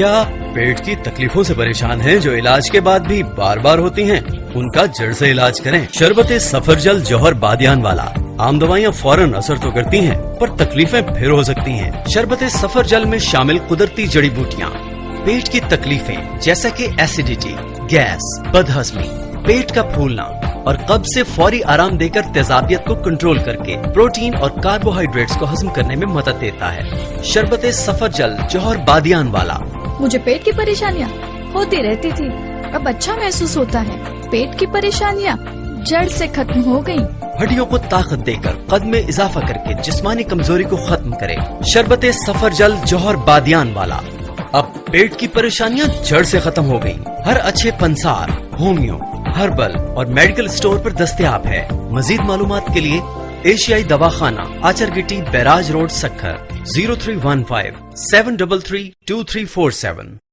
کیا پیٹ کی تکلیفوں سے پریشان ہیں جو علاج کے بعد بھی بار بار ہوتی ہیں؟ ان کا جڑ سے علاج کریں۔ شربت سفرجل جوہر بادیان والا۔ عام دوائیاں فوراً اثر تو کرتی ہیں پر تکلیفیں پھر ہو سکتی ہیں۔ شربت سفرجل میں شامل قدرتی جڑی بوٹیاں پیٹ کی تکلیفیں جیسا کہ ایسیڈیٹی، گیس، بد ہضمی، پیٹ کا پھولنا اور قبض سے فوری آرام دے کر تیزابیت کو کنٹرول کر کے پروٹین اور کاربوہائیڈریٹس کو ہضم کرنے میں مدد دیتا ہے۔ شربت سفرجل جوہر بادیان والا۔ مجھے پیٹ کی پریشانیاں ہوتی رہتی تھی، اب اچھا محسوس ہوتا ہے۔ پیٹ کی پریشانیاں جڑ سے ختم ہو گئی۔ ہڈیوں کو طاقت دے کر قد میں اضافہ کر کے جسمانی کمزوری کو ختم کرے۔ شربت سفرجل جوہر بادیان والا۔ اب پیٹ کی پریشانیاں جڑ سے ختم ہو گئیں۔ ہر اچھے پنسار، ہومیو، ہربل اور میڈیکل اسٹور پر دستیاب ہے۔ مزید معلومات کے لیے ایشیائی دواخانہ، آچر گٹی، بیراج روڈ، سکھر، 0315 733 2347۔